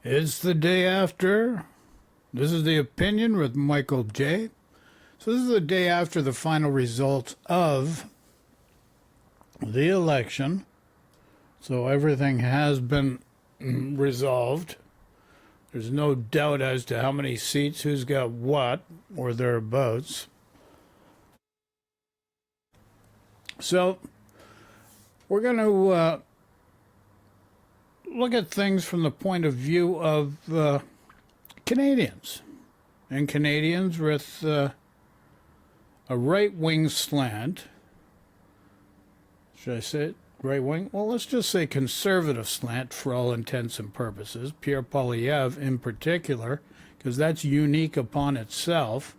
It's the day after. This is The Opinion with Michael J. So this is the day after the final results of the election. So everything has been resolved. There's no doubt as to how many seats, who's got what, or thereabouts. So we're going to look at things from the point of view of Canadians. And Canadians with a right-wing slant. Should I say it? Right-wing? Well, let's just say conservative slant for all intents and purposes. Pierre Poilievre in particular, because that's unique upon itself.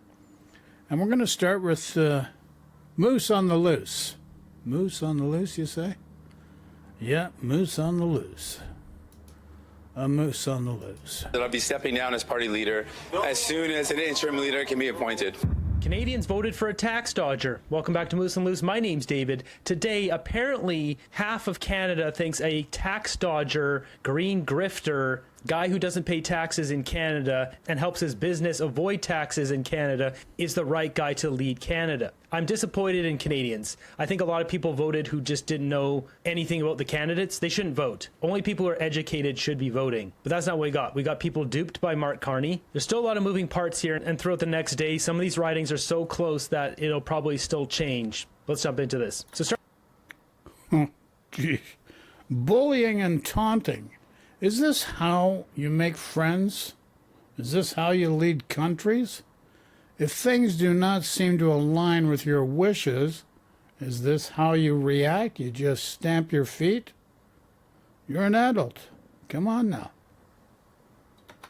And we're going to start with Moose on the Loose. Moose on the loose, you say? Yeah, moose on the loose. A moose on the loose. That I'll be stepping down as party leader as soon as an interim leader can be appointed. Canadians voted for a tax dodger. Welcome back to Moose and Loose. My name's David. Today, apparently, half of Canada thinks a tax dodger, green grifter, guy who doesn't pay taxes in Canada and helps his business avoid taxes in Canada is the right guy to lead Canada. I'm disappointed in Canadians. I think a lot of people voted who just didn't know anything about the candidates. They shouldn't vote. Only people who are educated should be voting. But that's not what we got. We got people duped by Mark Carney. There's still a lot of moving parts here, and throughout the next day, some of these ridings are so close that it'll probably still change. Let's jump into this. So start. Geez. Bullying and taunting. Is this how you make friends? Is this how you lead countries? If things do not seem to align with your wishes, is this how you react? You just stamp your feet? You're an adult. Come on now.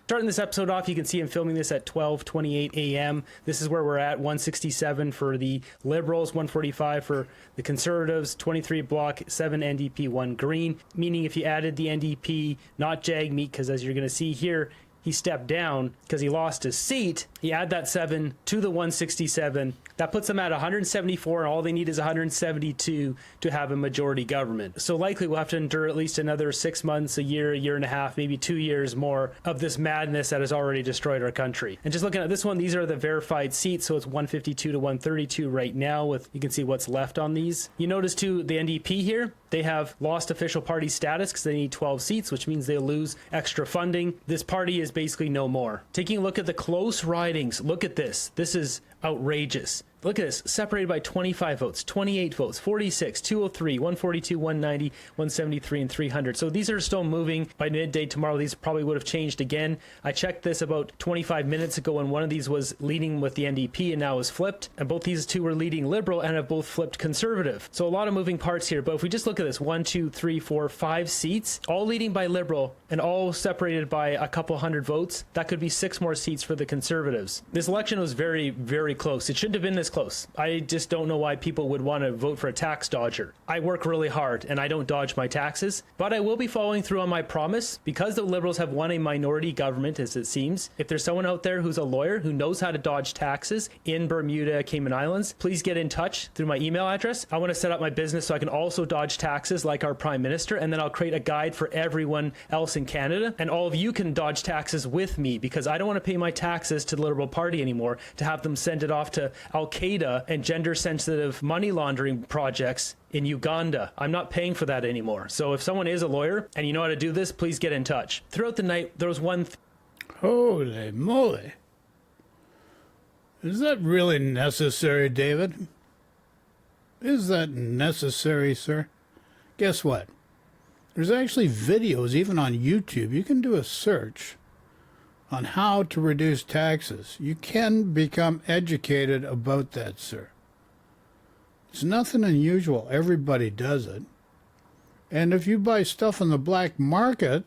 Starting this episode off, you can see I'm filming this at 12:28 a.m. This is where we're at, 167 for the Liberals, 145 for the Conservatives, 23 Bloc, 7 NDP, 1 Green. Meaning if you added the NDP, not Jagmeet, because as you're going to see here, he stepped down because he lost his seat. You add that 7 to the 167. That puts them at 174, and all they need is 172 to have a majority government. So likely we'll have to endure at least another 6 months, a year and a half, maybe 2 years more of this madness that has already destroyed our country. And just looking at this one, these are the verified seats. So it's 152 to 132 right now. With you can see what's left on these. You notice too, the NDP here, they have lost official party status because they need 12 seats, which means they'll lose extra funding. This party is basically no more. Taking a look at the close ridings, look at this. This is outrageous. Look at this, separated by 25 votes, 28 votes, 46, 203, 142, 190, 173, and 300. So these are still moving. By midday tomorrow, these probably would have changed again. I checked this about 25 minutes ago, and one of these was leading with the NDP and now is flipped. And both these two were leading Liberal and have both flipped Conservative. So a lot of moving parts here. But if we just look at this, 1, 2, 3, 4, 5 seats, all leading by Liberal and all separated by a couple hundred votes, that could be 6 more seats for the Conservatives. This election was very, very close. It shouldn't have been this close. I just don't know why people would want to vote for a tax dodger. I work really hard and I don't dodge my taxes, but I will be following through on my promise because the Liberals have won a minority government, as it seems. If there's someone out there who's a lawyer who knows how to dodge taxes in Bermuda, Cayman Islands, please get in touch through my email address. I want to set up my business so I can also dodge taxes like our Prime Minister, and then I'll create a guide for everyone else in Canada, and all of you can dodge taxes with me because I don't want to pay my taxes to the Liberal Party anymore to have them send it off to Al-Qaeda and gender-sensitive money laundering projects in Uganda. I'm not paying for that anymore. So if someone is a lawyer and you know how to do this, please get in touch. Throughout the night, there was one... Holy moly. Is that really necessary, David? Is that necessary, sir? Guess what? There's actually videos, even on YouTube. You can do a search on how to reduce taxes. You can become educated about that, sir. It's nothing unusual. Everybody does it. And if you buy stuff on the black market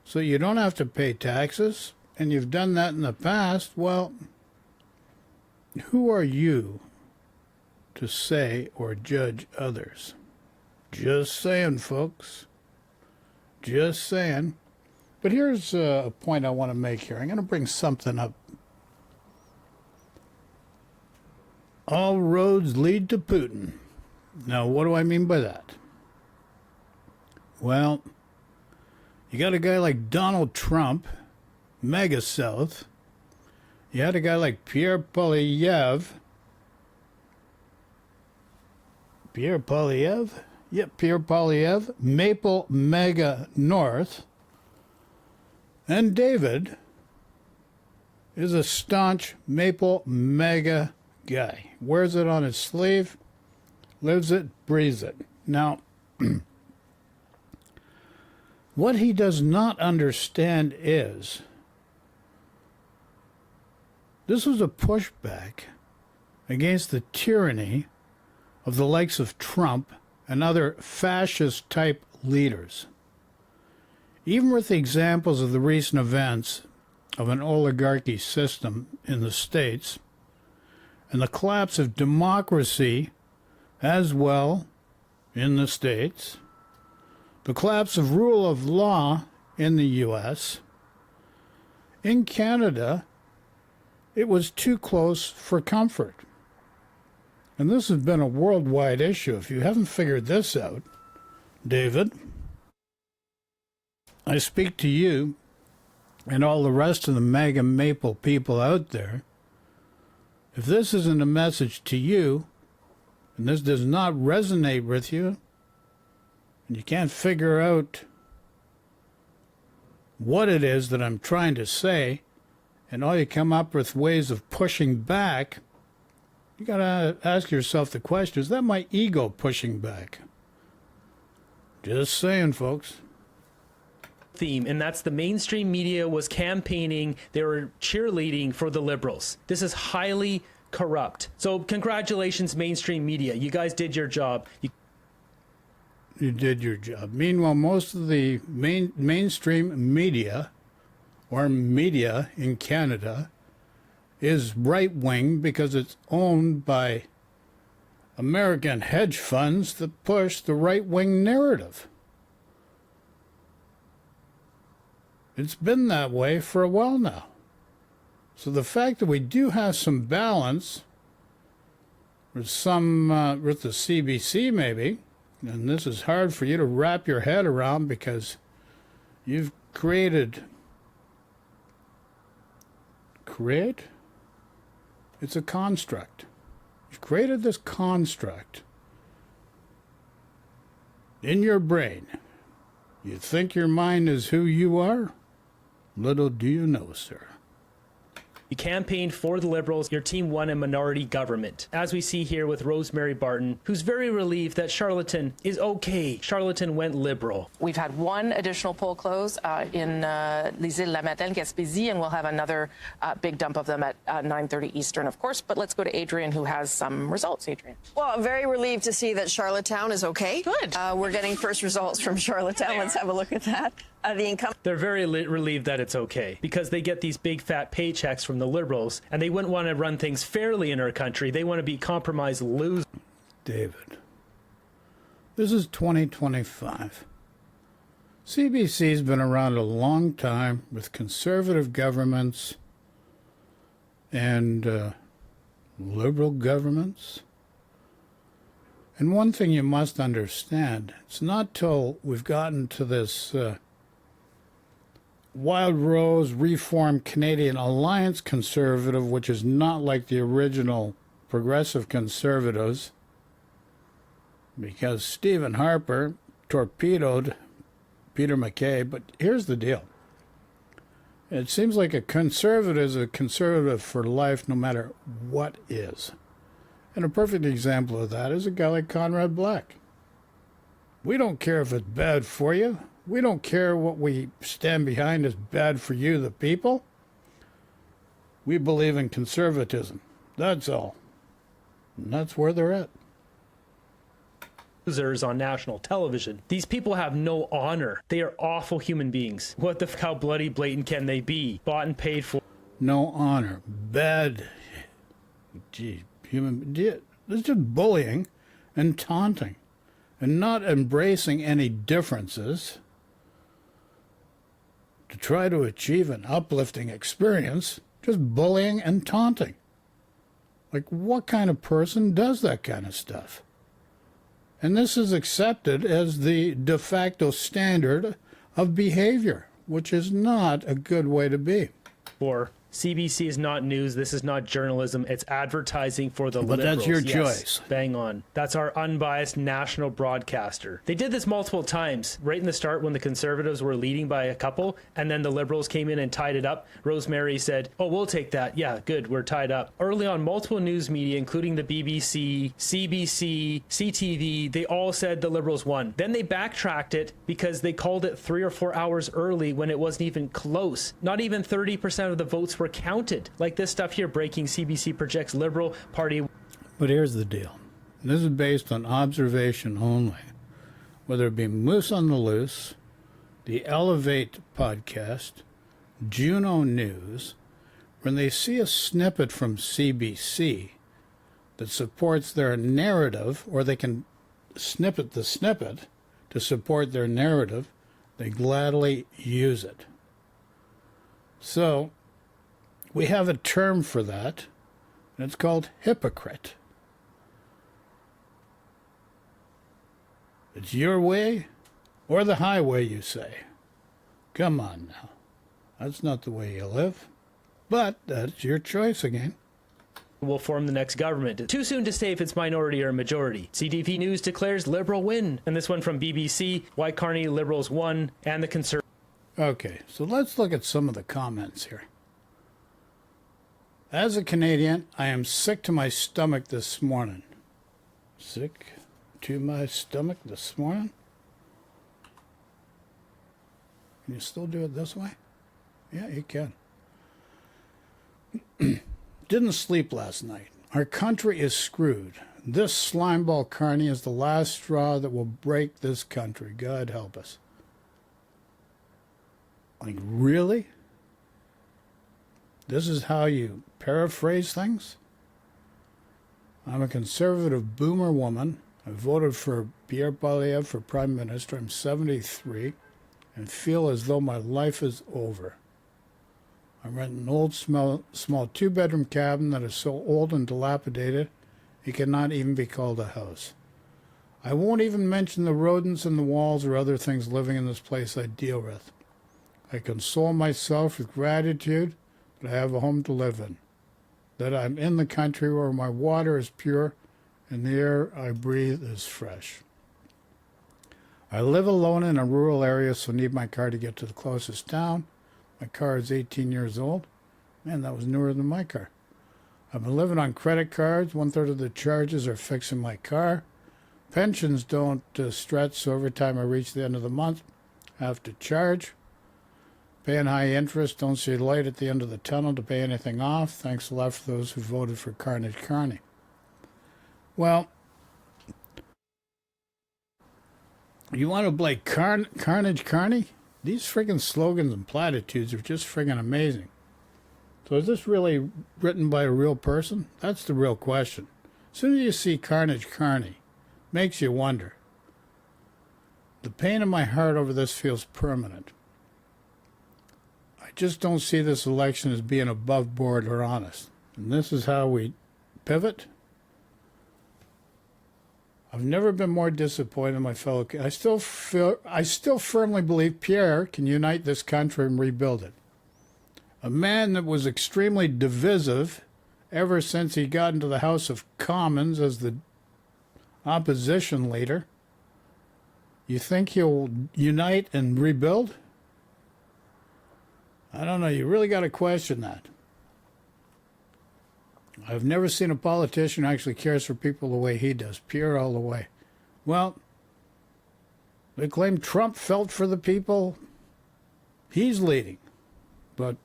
so you don't have to pay taxes, and you've done that in the past, well, who are you to say or judge others? Just saying, folks. Just saying. But here's a point I want to make here. I'm going to bring something up. All roads lead to Putin. Now, what do I mean by that? Well, you got a guy like Donald Trump mega south. You had a guy like Pierre Poilievre. Pierre Poilievre? Yep, Pierre Poilievre. Maple mega north. And David is a staunch Maple mega guy. Wears it on his sleeve, lives it, breathes it. Now, what he does not understand is this was a pushback against the tyranny of the likes of Trump and other fascist-type leaders. Even with the examples of the recent events of an oligarchy system in the States and the collapse of democracy as well in the States, the collapse of rule of law in the U.S., in Canada, it was too close for comfort. And this has been a worldwide issue. If you haven't figured this out, David, I speak to you and all the rest of the MAGA Maple people out there. If this isn't a message to you, and this does not resonate with you, and you can't figure out what it is that I'm trying to say, and all you come up with ways of pushing back, you got to ask yourself the question, is that my ego pushing back? Just saying, folks. Theme, and that's the mainstream media was campaigning, they were cheerleading for the Liberals. This is highly corrupt. So congratulations, mainstream media. You guys did your job. You did your job. Meanwhile, most of the mainstream media, or media in Canada, is right-wing because it's owned by American hedge funds that push the right-wing narrative. It's been that way for a while now. So the fact that we do have some balance, with some, with the CBC maybe, and this is hard for you to wrap your head around because you've created, it's a construct. You've created this construct in your brain. You think your mind is who you are? Little do you know, sir. You campaigned for the Liberals. Your team won a minority government. As we see here with Rosemary Barton, who's very relieved that Charlottetown is okay. Charlottetown went Liberal. We've had one additional poll close in Les Îles-la-Madeleine, Gaspésie, and we'll have another big dump of them at 9:30 Eastern, of course. But let's go to Adrian, who has some results. Adrian. Well, I'm very relieved to see that Charlottetown is okay. Good. We're getting first results from Charlottetown. Let's have a look at that. The incumbent. They're very relieved that it's okay because they get these big fat paychecks from the Liberals, and they wouldn't want to run things fairly in our country. They want to be compromised losers. David, this is 2025. CBC's been around a long time with conservative governments and liberal governments. And one thing you must understand, it's not till we've gotten to this Wild Rose Reformed Canadian Alliance Conservative, which is not like the original Progressive Conservatives, because Stephen Harper torpedoed Peter MacKay. But here's the deal. It seems like a conservative is a conservative for life no matter what is. And a perfect example of that is a guy like Conrad Black. We don't care if it's bad for you. We don't care what we stand behind is bad for you, the people. We believe in conservatism. That's all. And that's where they're at. On national television. These people have no honor. They are awful human beings. What the how bloody blatant can they be? Bought and paid for. No honor. Bad. Gee, it's just bullying and taunting and not embracing any differences to try to achieve an uplifting experience, just bullying and taunting. Like, what kind of person does that kind of stuff? And this is accepted as the de facto standard of behavior. which is not a good way to be. Or CBC is not news. This is not journalism. It's advertising for the But liberals. that's your Yes, choice. Bang on. That's our unbiased national broadcaster. They did this multiple times. Right in the start when the Conservatives were leading by a couple, and then the Liberals came in and tied it up. Rosemary said, oh, we'll take that. Yeah, good. We're tied up. Early on, multiple news media, including the BBC, CBC, CTV, they all said the Liberals won. Then they backtracked it because they called it 3 or 4 hours early when it wasn't even close. Not even 30% of the votes were counted. Like this stuff here, breaking CBC projects Liberal Party. But here's the deal. This is based on observation only. Whether it be Moose on the Loose, the Elevate podcast, Juno News, when they see a snippet from CBC that supports their narrative, or they can snippet the snippet to support their narrative, they gladly use it. So, we have a term for that, and it's called hypocrite. It's your way or the highway, you say. Come on now. That's not the way you live. But that's your choice again. Will form the next government. Too soon to say if it's minority or majority. CTV News declares Liberal win. And this one from BBC, why Carney Liberals won, and the Conservatives. Okay, so let's look at some of the comments here. As a Canadian, I am sick to my stomach this morning. Sick to my stomach this morning? Can you still do it this way? Yeah, you can. Didn't sleep last night. Our country is screwed. This slimeball Carney is the last straw that will break this country. God help us. Like, really? This is how you paraphrase things? I'm a conservative boomer woman. I voted for Pierre Poilievre for Prime Minister. I'm 73 and feel as though my life is over. I rent an old, small 2-bedroom cabin that is so old and dilapidated it cannot even be called a house. I won't even mention the rodents in the walls or other things living in this place I deal with. I console myself with gratitude that I have a home to live in, that I'm in the country where my water is pure and the air I breathe is fresh. I live alone in a rural area, so need my car to get to the closest town. My car is 18 years old. Man, that was newer than my car. I've been living on credit cards. 1/3 of the charges are fixing my car. Pensions don't stretch, so every time I reach the end of the month, I have to charge. Paying high interest, don't see light at the end of the tunnel to pay anything off. Thanks a lot for those who voted for Carnage Carney. Well, you want to play Carnage Carney? These friggin' slogans and platitudes are just friggin' amazing. So is this really written by a real person? That's the real question. As soon as you see Carnage Carney, makes you wonder. The pain in my heart over this feels permanent. I just don't see this election as being above board or honest. And this is how we pivot. I've never been more disappointed in my fellow. I still firmly believe Pierre can unite this country and rebuild it. A man that was extremely divisive ever since he got into the House of Commons as the opposition leader. You think he'll unite and rebuild? I don't know. You really got to question that. I've never seen a politician who actually cares for people the way he does. Pierre all the way. Well, they claim Trump felt for the people he's leading. But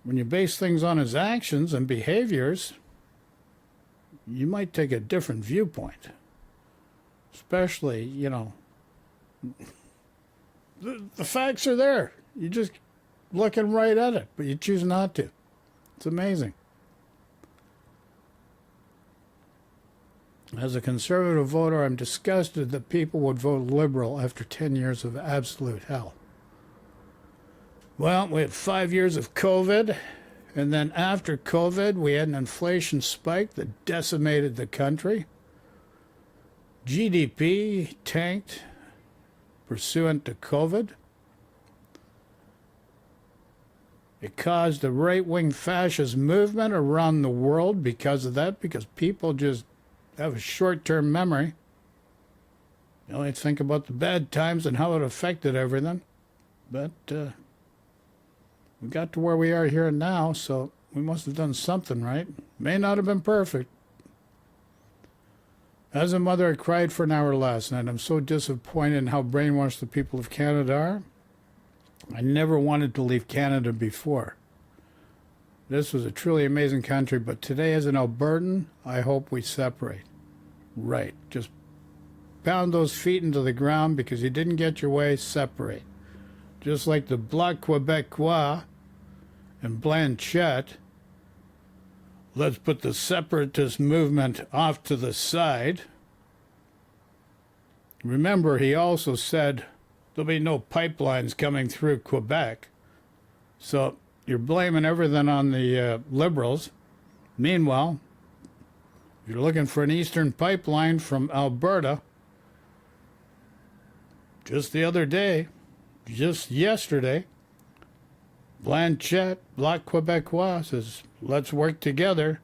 when you base things on his actions and behaviors, you might take a different viewpoint. Especially, the facts are there. You're just looking right at it, but you choose not to. It's amazing. As a conservative voter, I'm disgusted that people would vote Liberal after 10 years of absolute hell. Well, we had 5 years of COVID, and then after COVID, we had an inflation spike that decimated the country. GDP tanked pursuant to COVID. It caused a right-wing fascist movement around the world because of that, because people just have a short-term memory. You only think about the bad times and how it affected everything. But we got to where we are here now, so we must have done something right. May not have been perfect. As a mother, I cried for an hour last night. I'm so disappointed in how brainwashed the people of Canada are. I never wanted to leave Canada before. This was a truly amazing country, but today as an Albertan, I hope we separate. Right. Just pound those feet into the ground because you didn't get your way, separate. Just like the Bloc Québécois and Blanchette, let's put the separatist movement off to the side. Remember, he also said there'll be no pipelines coming through Quebec. So you're blaming everything on the Liberals. Meanwhile, if you're looking for an eastern pipeline from Alberta, just the other day, just yesterday, Blanchette, Bloc Québécois, says, let's work together.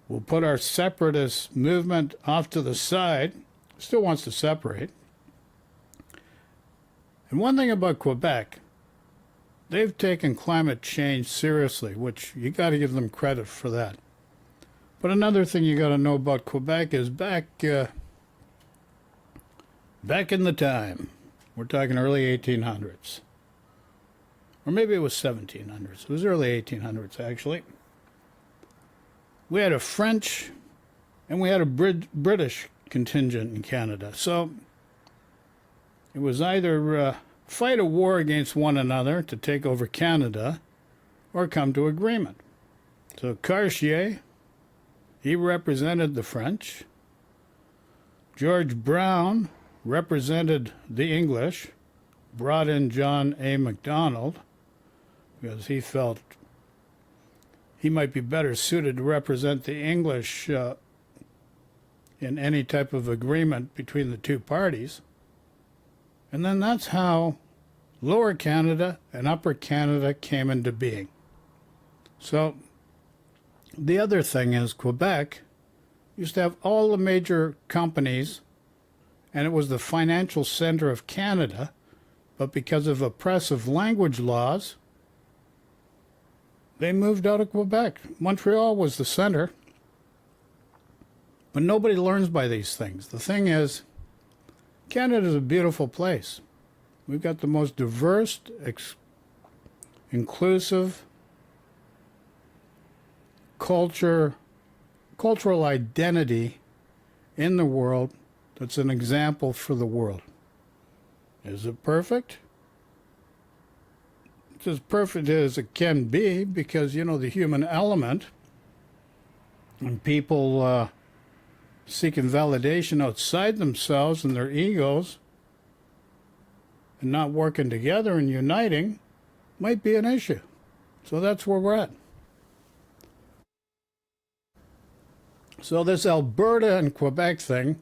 We'll put our separatist movement off to the side. Still wants to separate. And one thing about Quebec, they've taken climate change seriously, which you got to give them credit for that. But another thing you got to know about Quebec is back in the time, we're talking early 1800s, or maybe it was 1700s. It was early 1800s, actually. We had a French and we had a British contingent in Canada. So it was either fight a war against one another to take over Canada or come to agreement. So Cartier, he represented the French. George Brown represented the English, brought in John A. Macdonald because he felt he might be better suited to represent the English in any type of agreement between the two parties. And then that's how Lower Canada and Upper Canada came into being. So the other thing is Quebec used to have all the major companies, and it was the financial center of Canada, but because of oppressive language laws, they moved out of Quebec. Montreal was the center. But nobody learns by these things. The thing is, Canada is a beautiful place. We've got the most diverse, inclusive cultural identity in the world that's an example for the world. Is it perfect? It's as perfect as it can be because, you know, the human element and people seeking validation outside themselves and their egos and not working together and uniting might be an issue. So that's where we're at. So this Alberta and Quebec thing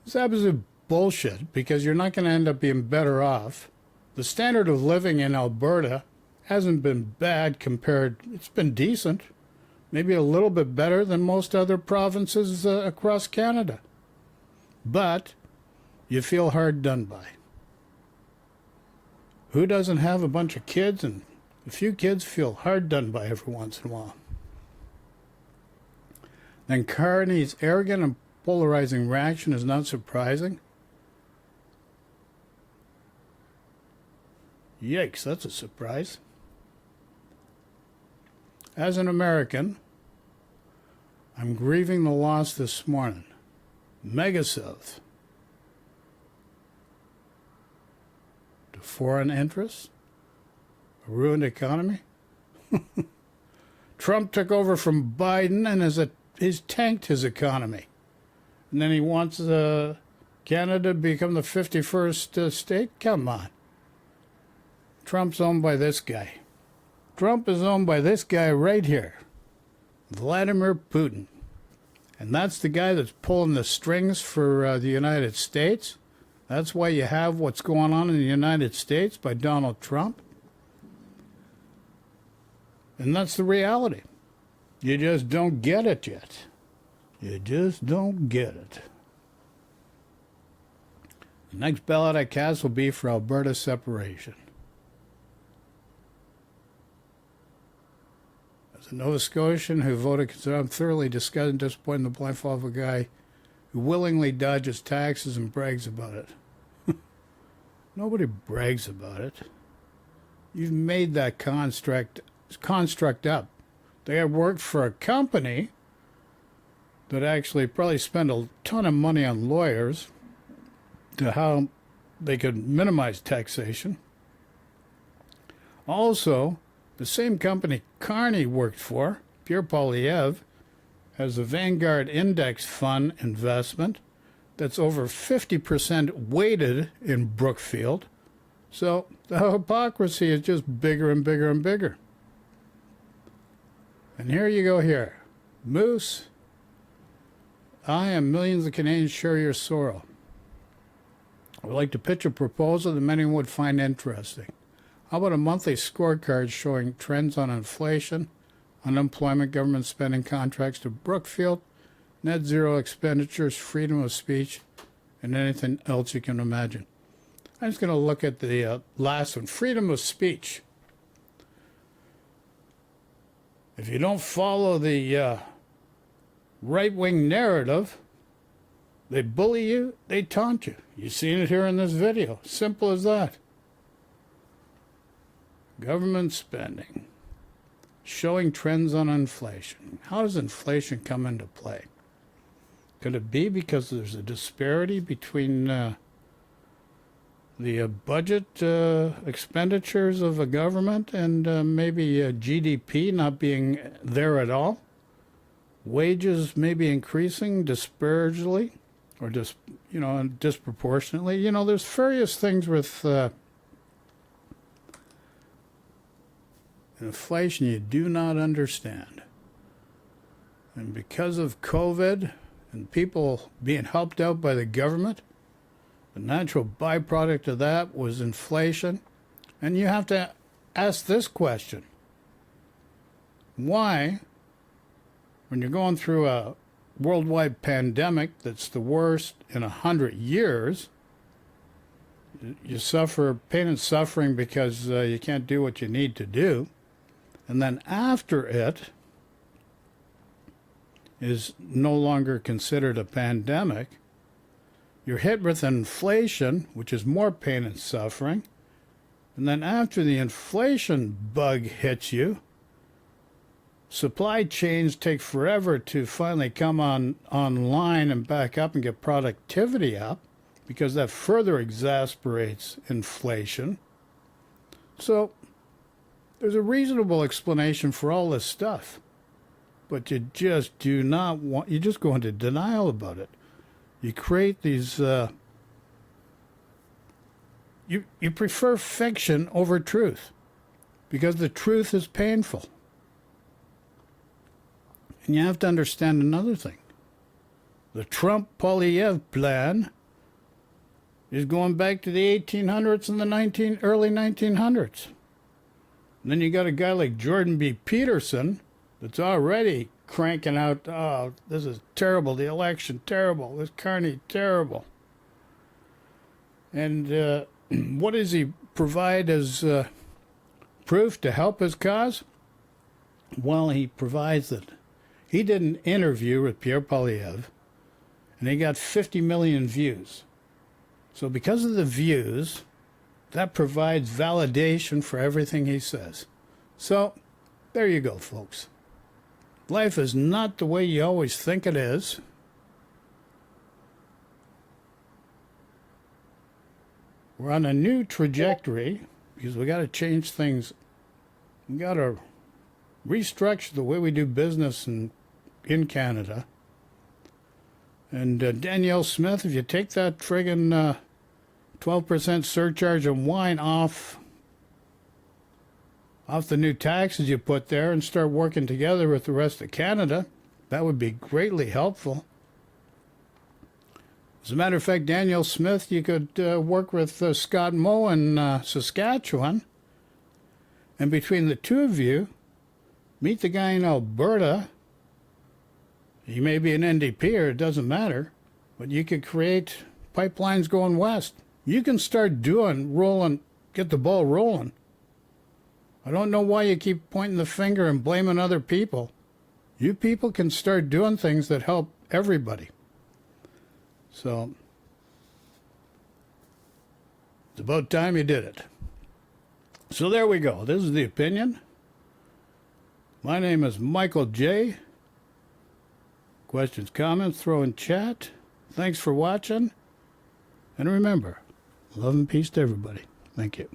is absolute bullshit because you're not going to end up being better off. The standard of living in Alberta hasn't been bad compared, it's been decent. Maybe a little bit better than most other provinces across Canada. But you feel hard done by. Who doesn't have a bunch of kids? And a few kids feel hard done by every once in a while. Then Carney's arrogant and polarizing reaction is not surprising. Yikes, that's a surprise. As an American, I'm grieving the loss this morning. Megasouth. To foreign interests? A ruined economy? Trump took over from Biden and he's tanked his economy. And then he wants Canada to become the 51st state? Come on. Trump's owned by this guy. Trump is owned by this guy right here, Vladimir Putin. And that's the guy that's pulling the strings for the United States. That's why you have what's going on in the United States by Donald Trump. And that's the reality. You just don't get it yet. You just don't get it. The next ballot I cast will be for Alberta separation. As a Nova Scotian who voted Conservative, I'm thoroughly disgusted and disappointed in the blind fall of a guy who willingly dodges taxes and brags about it. Nobody brags about it. You've made that construct up. They have worked for a company that actually probably spent a ton of money on lawyers to how they could minimize taxation. Also, the same company Carney worked for, Pierre Poilievre, has a Vanguard Index Fund investment that's over 50% weighted in Brookfield. So the hypocrisy is just bigger and bigger and bigger. And here you go here. Moose, I and millions of Canadians share your sorrow. I would like to pitch a proposal that many would find interesting. How about a monthly scorecard showing trends on inflation, unemployment, government spending contracts to Brookfield, net zero expenditures, freedom of speech, and anything else you can imagine. I'm just going to look at the last one, freedom of speech. If you don't follow the right-wing narrative, they bully you, they taunt you. You've seen it here in this video. Simple as that. Government spending. Showing trends on inflation. How does inflation come into play? Could it be because there's a disparity between the budget expenditures of a government and maybe GDP not being there at all? Wages maybe increasing disparately or disproportionately. There's various things with inflation you do not understand. And because of COVID and people being helped out by the government, the natural byproduct of that was inflation. And you have to ask this question. Why, when you're going through a worldwide pandemic that's the worst in 100 years, you suffer pain and suffering because you can't do what you need to do, and then after it is no longer considered a pandemic, you're hit with inflation, which is more pain and suffering, and then after the inflation bug hits you, supply chains take forever to finally come online and back up and get productivity up, because that further exasperates inflation. So there's a reasonable explanation for all this stuff, but you just do not want, you just go into denial about it. You create these, you prefer fiction over truth because the truth is painful. And you have to understand another thing. The Trump-Poilievre plan is going back to the 1800s and the early 1900s. And then you got a guy like Jordan B. Peterson that's already cranking out, oh, this is terrible, the election, terrible, this Carney, terrible. And what does he provide as proof to help his cause? Well, he provides that he did an interview with Pierre Poilievre, and he got 50 million views. So because of the views, that provides validation for everything he says. So there you go, folks. Life is not the way you always think it is. We're on a new trajectory because we got to change things. We got to restructure the way we do business in Canada. And Danielle Smith, if you take that friggin' 12% surcharge on wine off the new taxes you put there and start working together with the rest of Canada, that would be greatly helpful. As a matter of fact, Danielle Smith, you could work with Scott Moe in Saskatchewan, and between the two of you, Meet the guy in Alberta. He may be an NDPer, it doesn't matter, but you could create pipelines going west. You can start get the ball rolling. I don't know why you keep pointing the finger and blaming other people. You people can start doing things that help everybody. So, it's about time you did it. So there we go. This is The Opinion. My name is Michael J. Questions, comments, throw in chat. Thanks for watching. And remember, love and peace to everybody. Thank you.